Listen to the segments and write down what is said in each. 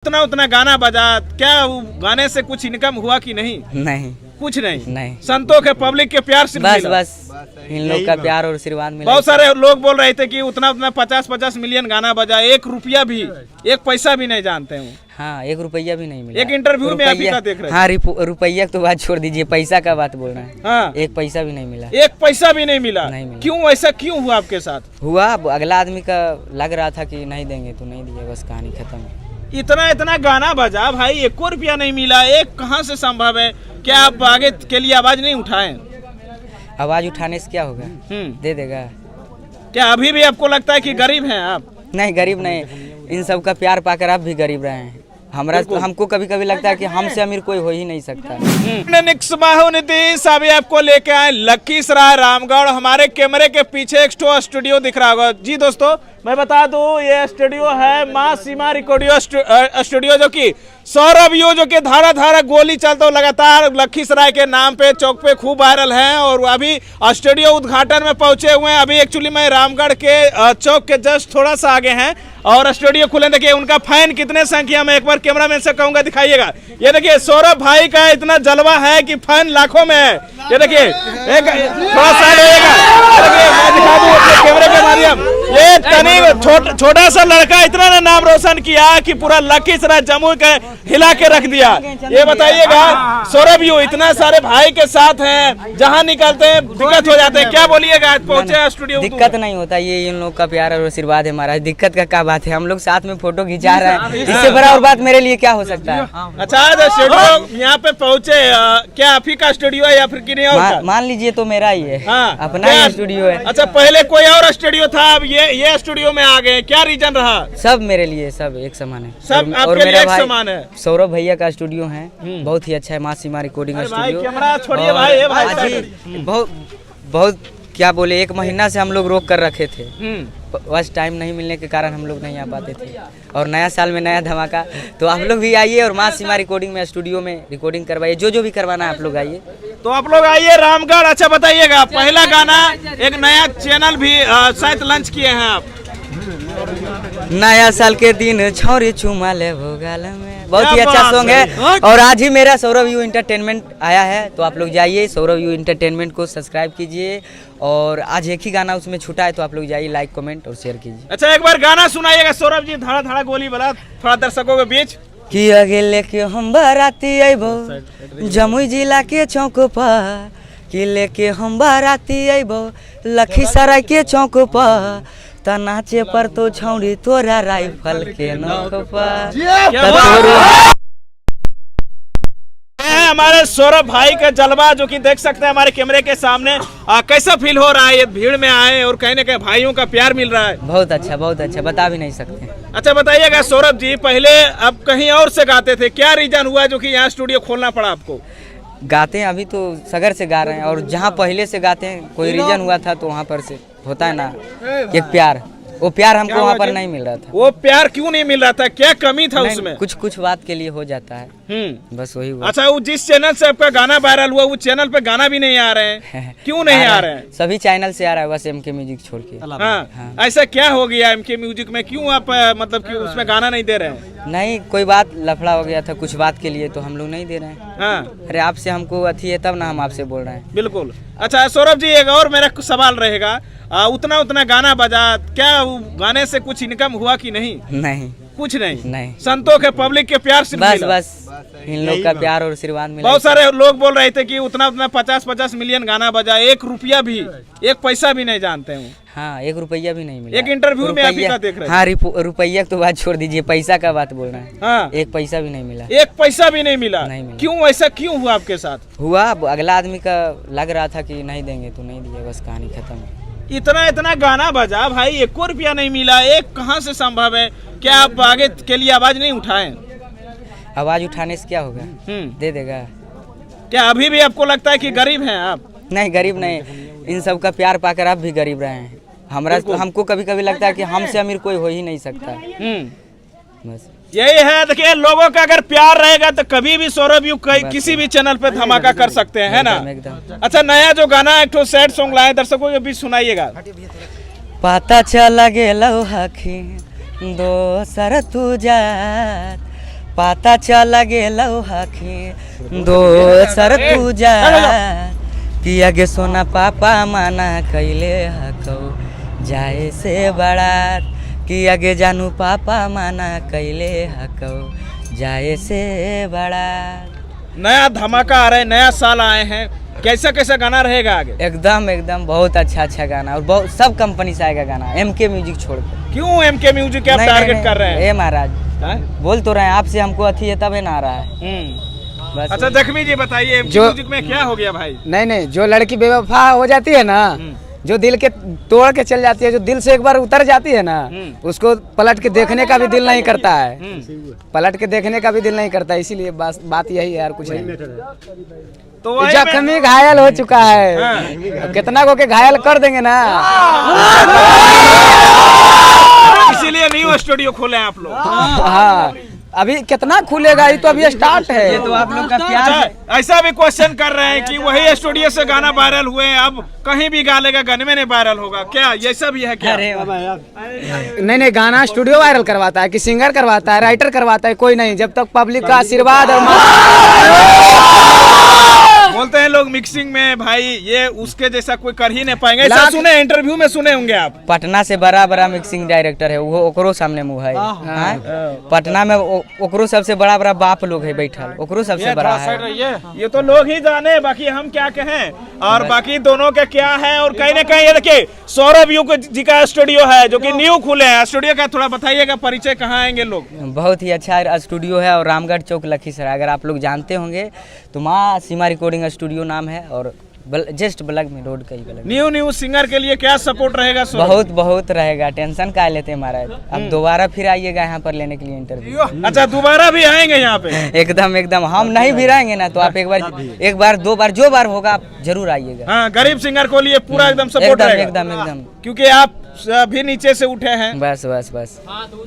उतना उतना गाना बजा, क्या गाने से कुछ इनकम हुआ कि नहीं? नहीं, कुछ नहीं। नहीं, संतों के पब्लिक के प्यार से बस मिला। बस इन लोग का प्यार और आशीर्वाद मिला। बहुत सारे लोग बोल रहे थे कि उतना उतना 50-50 मिलियन गाना बजा, 1 रुपया भी, 1 पैसा भी नहीं जानते हैं। हाँ, 1 रुपया भी नहीं मिला। एक इंटरव्यू में आप ही का देख रहे हैं। हाँ, रुपया तो बात छोड़ दीजिए, पैसा का बात बोल रहे हैं। हाँ, 1 पैसा भी नहीं मिला। 1 पैसा भी नहीं मिला। नहीं मिला। क्यों, ऐसा क्यों हुआ आपके साथ? हुआ, अगला आदमी का लग रहा था कि नहीं देंगे तो नहीं दिया, बस कहानी खत्म। इतना इतना गाना बजा भाई, 1 रुपया नहीं मिला, एक कहाँ से संभव है? क्या आप आगे के लिए आवाज नहीं उठाएं? आवाज उठाने से क्या होगा? दे देगा। क्या अभी भी आपको लगता है कि गरीब हैं आप? नहीं, गरीब नहीं, इन सब का प्यार पाकर आप भी गरीब रहे हैं। हमको कभी कभी लगता है कि हमसे अमीर कोई हो ही नहीं सकता। नीतीश अभी आपको लेके आए लखीसराय रामगढ़। हमारे कैमरे के पीछे एक स्टूडियो दिख रहा होगा। जी दोस्तों, मैं बता दूं ये स्टूडियो है माँ सीमा रिकॉर्डियो स्टूडियो, जो कि सौरभ यू जो कि धारा धारा गोली चलता हो लगातार लखीसराय के नाम पे चौक पे खूब वायरल है। और अभी स्टूडियो उद्घाटन में पहुंचे हुए हैं। अभी एक्चुअली मैं रामगढ़ के चौक के जस्ट थोड़ा सा आगे हैं और स्टूडियो खुले। देखिए उनका फैन कितने संख्या में, एक बार कैमरामैन से कहूंगा दिखाइएगा। ये देखिए सौरभ भाई का इतना जलवा है कि फैन लाखों में है। ये देखिए एक थोड़ा सा रहेगा, मैं दिखा दूं अपने कैमरे के माध्यम। ये तनी छोटा सा लड़का इतना ने नाम रोशन किया कि पूरा लखीसराय जम्मू के हिला के रख दिया। ये बताइएगा सौरभ यू इतना सारे भाई के साथ हैं, जहाँ निकलते हैं दिक्कत हो जाते हैं, क्या बोलिएगा? आज पहुंचे स्टूडियो। दिक्कत नहीं होता, ये इन लोग का प्यार और आशीर्वाद है महाराज। दिक्कत का क्या बात है, हम लोग साथ में फोटो खिंचा रहे हैं, इससे बड़ा और बात मेरे लिए क्या हो सकता है? अच्छा, स्टूडियो यहाँ पे पहुँचे, क्या आप ही का स्टूडियो है या फिर किसी और का? मान लीजिए तो मेरा ही है। हाँ, अपना ही स्टूडियो है। अच्छा, पहले कोई और स्टूडियो था, अब ये स्टूडियो में आ गए, क्या रीजन रहा? सब मेरे लिए सब एक समान है। सब आपके लिए एक समान है। सौरभ भैया का स्टूडियो है, बहुत ही अच्छा है, माँ सीमा रिकॉर्डिंग स्टूडियो। कैमरा छोड़िए भाई, बहुत क्या बोले, 1 महीना से हम लोग रोक कर रखे थे, बस टाइम नहीं मिलने के कारण हम लोग नहीं आ पाते थे। और नया साल में नया धमाका, तो आप लोग भी आइए और माँ सीमा रिकॉर्डिंग में स्टूडियो में रिकॉर्डिंग करवाइए, जो भी करवाना है आप लोग आइए। तो आप लोग आइए रामगढ़। अच्छा बताइएगा, पहला गाना एक नया चैनल भी शायद लॉन्च किए हैं आप। नया साल के दिन छोरी चुमा ले भोगाल में, बहुत ही अच्छा सॉन्ग है। और आज ही मेरा सौरभ यू इंटरटेनमेंट आया है, तो आप लोग जाइए सौरभ यू इंटरटेनमेंट को सब्सक्राइब कीजिए। और आज एक ही गाना उसमें छूटा है, तो आप लोग जाइए, लाइक कमेंट और शेयर कीजिए। अच्छा, एक बार गाना सुनाइएगा सौरभ जी, धड़ा धड़ा गोली वाला, थोड़ा दर्शकों के बीच। कि आगे लेके हम बाराती अइबो जमुई जिला के चौक पर, कि लेके हम बाराती अइबो लखीसराय के चौक पर, नाचे पर तो छौड़ी तोरा राइफल के नोक पर। हमारे सौरभ भाई का जलवा जो कि देख सकते हैं हमारे कैमरे के सामने। कैसा फील हो रहा है ये भीड़ में आए और कहीं ना कहीं भाइयों का प्यार मिल रहा है? बहुत अच्छा, बता भी नहीं सकते। अच्छा बताइएगा सौरभ जी, पहले अब कहीं और से गाते थे, क्या रीजन हुआ जो कि यहाँ स्टूडियो खोलना पड़ा आपको? गाते हैं अभी तो सगर से गा रहे हैं, और जहाँ पहले से गाते हैं कोई रीजन हुआ था तो वहाँ पर से होता है ना एक प्यार, वो प्यार हमको वहाँ पर नहीं मिल रहा था। वो प्यार क्यों नहीं मिल रहा था, क्या कमी था उसमें? कुछ बात के लिए हो जाता है, बस वही हुआ। अच्छा, वो जिस चैनल से आपका गाना वायरल हुआ, वो चैनल पे गाना भी नहीं आ रहे हैं, क्यों नहीं आ रहे हैं? सभी चैनल से आ रहा है, बस MK म्यूजिक छोड़ के। हाँ, ऐसा क्या हो गया MK म्यूजिक में, क्यों आप मतलब कि उसमें गाना नहीं दे रहे हैं? नहीं, कोई बात लफड़ा हो गया था कुछ बात के लिए, तो हम लोग नहीं दे रहे हैं। हाँ, अरे आपसे हमको अथी है तब ना हम आपसे बोल रहे हैं। बिल्कुल। अच्छा सौरभ जी, एक और मेरा सवाल रहेगा, उतना गाना बजा, क्या गाने से कुछ इनकम हुआ कि नहीं? नहीं, कुछ नहीं। नहीं, संतों के पब्लिक के प्यार से बस इन लोग का प्यार और आशीर्वाद मिला। बहुत सारे लोग बोल रहे थे कि उतना 50-50 मिलियन गाना बजा, 1 रुपया भी, 1 पैसा भी नहीं जानते हैं। हाँ, 1 रुपया भी नहीं मिला। एक इंटरव्यू में आप ही का देख रहे हैं। हाँ, रुपया तो बात छोड़ दीजिए, पैसा का बात बोल रहे हैं। हाँ, 1 पैसा भी नहीं मिला। 1 पैसा भी नहीं मिला। क्यों, ऐसा क्यों हुआ आपके साथ? हुआ, अगला आदमी का लग रहा था कि नहीं देंगे तो नहीं दिया, बस कहानी खत्म। इतना गाना बजा भाई, 1 रुपया नहीं मिला, एक कहाँ से संभव है? क्या आप आगे के लिए आवाज नहीं उठाएं? आवाज उठाने से क्या होगा? दे देगा। क्या अभी भी आपको लगता है कि गरीब हैं आप? नहीं, गरीब नहीं, इन सब का प्यार पाकर आप भी गरीब रहे हैं। हमको कभी कभी लगता है कि हमसे अमीर कोई हो ही नहीं सकता। बस यही है। देखिए, लोगों का अगर प्यार रहेगा तो कभी भी सौरभ यू किसी भी चैनल पे धमाका कर सकते हैं, है ना? अच्छा, नया जो गाना एक सैड सॉन्ग लाए, दर्शकों के बीच सुनाइएगा। पता चला गेलौ हखी दोसर तू जात पाता चल गेलौ हखी दोसर तू जा कि आगे सोना पापा माना कैले हकौ जाए से बारात कि आगे जानू पापा माना कैले हकौ जाए से बारात। नया धमाका आ रहा है, नया साल आए हैं, कैसा कैसा गाना रहेगा आगे? एकदम बहुत अच्छा गाना और बहुत सब कंपनी से आएगा गाना, MK म्यूजिक छोड़कर। क्यों MK म्यूजिक के आप टारगेट कर रहे हैं? ए महाराज बोल तो रहे हैं आपसे, हमको अथी है तब ना आ रहा है। बस अच्छा जख्मी जी बताइए MK म्यूजिक में क्या हो गया भाई? नहीं जो लड़की बेवफा हो जाती है ना, जो दिल के तोड़ के चल जाती है, जो दिल से एक बार उतर जाती है ना, उसको पलट के देखने का भी दिल नहीं करता है, पलट के देखने का भी दिल नहीं करता है। इसीलिए बात यही है यार, कुछ नहीं। तो जख्मी घायल हो चुका है, कितना को के घायल कर देंगे ना, इसीलिए न्यू स्टूडियो खोले हैं आप लोग। हाँ अभी कितना खुलेगा, ये तो अभी स्टार्ट है। ये तो आप लोग का प्यार है। ऐसा भी क्वेश्चन कर रहे हैं कि वही स्टूडियो से गाना वायरल हुए, अब कहीं भी गा लेगा, गाने में नहीं वायरल होगा क्या? ये सब भी है क्या? नहीं गाना स्टूडियो वायरल करवाता है कि सिंगर करवाता है, राइटर करवाता है, कोई नहीं, जब तक पब्लिक का आशीर्वाद और बोलते हैं लोग मिक्सिंग में भाई ये उसके जैसा कोई कर ही नहीं पाएंगे, ऐसा सुने इंटरव्यू में सुने होंगे आप। पटना से बड़ा मिक्सिंग डायरेक्टर है वो, ओकरो सामने मुँह है। पटना में ओकरो सबसे बड़ा बाप लोग है बैठल, ओकरो सबसे बड़ा है। ये तो लोग ही जाने, बाकी हम क्या कहें। और बाकी दोनों के क्या है, और कहीं ना कहीं ये देखिए सौरभ यू जी का स्टूडियो है जो कि न्यू खुले हैं। स्टूडियो का थोड़ा बताइएगा परिचय, कहाँ आएंगे लोग? बहुत ही अच्छा स्टूडियो है और रामगढ़ चौक लखीसराय, अगर आप लोग जानते होंगे तो माँ सीमा रिकॉर्डिंग स्टूडियो नाम है और जस्ट ब्लग में रोड का ही ब्लग। न्यू सिंगर के लिए क्या सपोर्ट रहेगा? बहुत रहेगा, टेंशन का लेते हैं महाराज। अब दोबारा फिर आइएगा यहाँ पर लेने के लिए इंटरव्यू। अच्छा दोबारा भी आएंगे यहाँ पे? एकदम हम नहीं भी रहेंगे ना तो आप एक बार दो बार जो बार होगा आप जरूर आइएगा। हाँ गरीब सिंगर को लिए पूरा एकदम सपोर्ट रहेगा। एकदम क्योंकि आप भी नीचे से उठे हैं। बस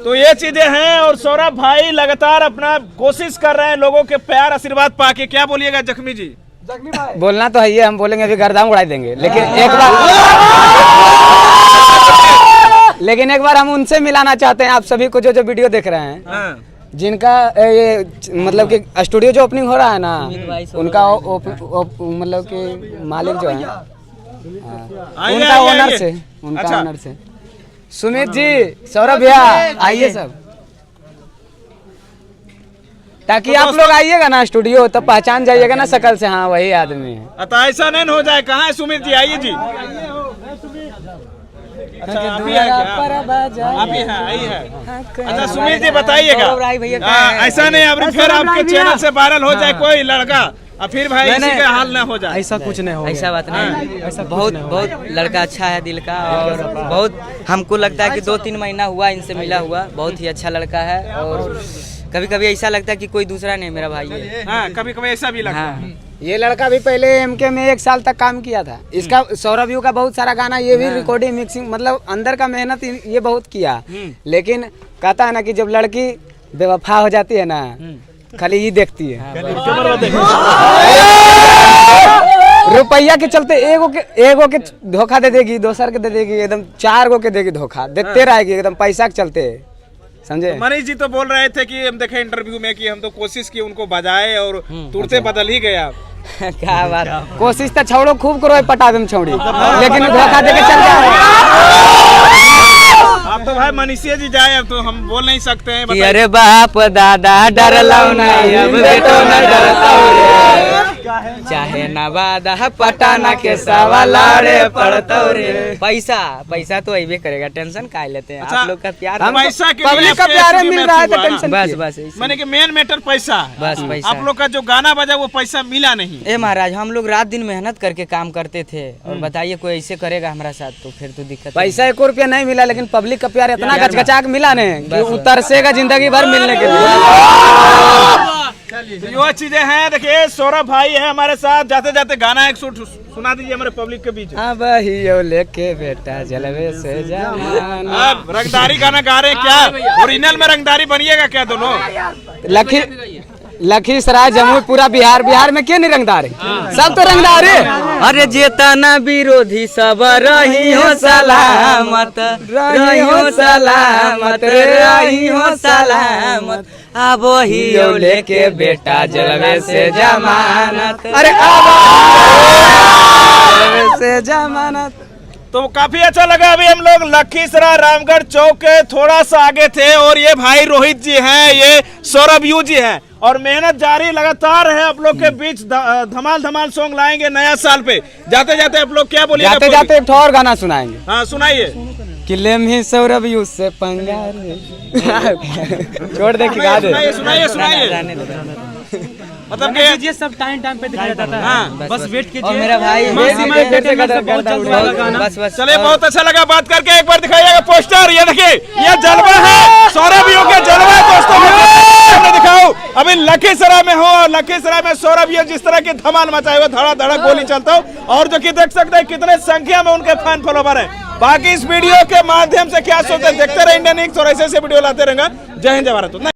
तो ये चीजें हैं और सौरभ भाई लगातार अपना कोशिश कर रहे हैं लोगों के प्यार आशीर्वाद पाके। क्या बोलिएगा जख्मी जी? बोलना तो है ये, हम बोलेंगे अभी गर्दाम उड़ा देंगे, लेकिन एक बार हम उनसे मिलाना चाहते हैं आप सभी को जो वीडियो देख रहे हैं, जिनका ये मतलब कि स्टूडियो जो ओपनिंग हो रहा है ना, उनका मतलब कि मालिक जो है उनका ओनर से सुमित जी, सौरभ भैया आइए सब, ताकि आप लोग आइएगा ना स्टूडियो तो पहचान जाइएगा ना शकल से, हाँ वही आदमी है। तो ऐसा नहीं हो जाए। कहाँ है सुमित जी? आइए जी। अच्छा आप ही है। अच्छा सुमित जी बताइएगा, ऐसा नहीं अब फिर आपके चैनल से वायरल हो जाए कोई लड़का और फिर भाई इसी का हाल ना हो जाए। ऐसा कुछ नहीं होगा, ऐसा बात नहीं। बहुत लड़का अच्छा है दिल का, और बहुत हमको लगता है कि 2-3 महीना हुआ इनसे मिला हुआ, बहुत ही अच्छा लड़का है। और कभी ऐसा लगता है कि कोई दूसरा नहीं मेरा भाई है। हाँ, कभी ऐसा भी लगता है। ये लड़का भी पहले MK में 1 साल तक काम किया था। इसका सौरभ यू का बहुत सारा गाना, ये भी रिकॉर्डिंग मिक्सिंग, मतलब अंदर का मेहनत ये बहुत किया। लेकिन कहता है ना कि जब लड़की बेवफा हो जाती है ना, खाली ये देखती है, रुपया के चलते एगो के धोखा दे देगी, दोसर के दे देगी, एकदम 4 गो के देगी धोखा, देते रहेगी एकदम पैसा के चलते, समझे? तो मनीष जी तो बोल रहे थे कि हम देखे इंटरव्यू में कि हम तो कोशिश की उनको बजाए और तुरते बदल ही गया। क्या बात, कोशिश तो छोड़ो खूब करो पटा देम छौड़ी, लेकिन धोखा देके चल जाए। आप तो भाई मनीषिया जी जाए, अब तो हम बोल नहीं सकते हैं। कि अरे बाप दादा डरलौ नहीं, अब बेटो न डरतौ रे, चाहे नवादा पटाना के सवाल रे पड़तौ रे। पैसा तो अइबे करेगा, टेंशन काहे लेते हैं? आप लोग का प्यार, पैसा के पब्लिक का प्यार मिल रहा है तो टेंशन बस मैंने कि मेन मैटर पैसा है। बस पैसा। आप लोग का जो गाना बजा वो पैसा मिला नहीं। ए महाराज, हम लोग रात दिन मेहनत करके काम करते थे, और बताइए कोई ऐसे करेगा हमारा साथ तो फिर तो दिक्कत। पैसा 1 रुपया नहीं मिला, लेकिन पब्लिक का प्यार इतना गचगचा के मिला नहीं, उतरसेगा जिंदगी भर मिलने के लिए। ये चीजें हैं। देखिए सौरभ भाई है हमारे साथ, जाते जाते गाना एक सुना दीजिए हमारे पब्लिक के बीच। हाँ बहियो लेके बेटा जलवे से जाना। अब रंगदारी गाना गा रहे हैं क्या? ओरिजिनल में रंगदारी बनिएगा क्या दोनों? लखीसराय जमुई पूरा बिहार में क्यों नहीं रंगदार है? सब तो रंगदार है। अरे जेतना विरोधी सब रही हो सलामत, रही हो सलामत, रही हो सलामत। अब ही लेके बेटा जलवे से जमानत, अरे से जमानत। तो काफी अच्छा लगा। अभी हम लोग लखीसराय रामगढ़ चौक के थोड़ा सा आगे थे और ये भाई रोहित जी हैं, ये सौरभ यू जी हैं और मेहनत जारी लगातार है। आप लोग के बीच धमाल धमाल सॉन्ग लाएंगे नया साल पे। जाते जाते आप लोग क्या बोलिए? जाते जाते एक और गाना सुनाएंगे। हाँ सुनाइए। किले में सौरभ यू से पंगा रे। छोड़ दे कि गा दे। सुनाइए सुनाइए। मतलब कि ये सब टाइम पे दिखाया जाता है। हाँ। बस वेट कीजिए। और मेरा भाई बस बस चलिए बहुत अच्छा लगा बात करके। एक बार दिखाइएगा पोस्टर। ये देखिए ये जलवा है, सौरभ यू के जलवा है दोस्तों। मैं दिखाऊं अभी लखीसराय में हो और लखीसराय में सौरभ यू जिस तरह की धमाल मचाए हुए धड़ा धड़ा गोली चलता हूँ और जो कि देख सकते हैं कितने संख्या में उनके फैन फॉलोवर है। बाकी इस वीडियो के माध्यम से क्या सोचते देखते रहे इंडियन एक्स और ऐसे वीडियो लाते रहेंगे। जय हिंद जय भारत।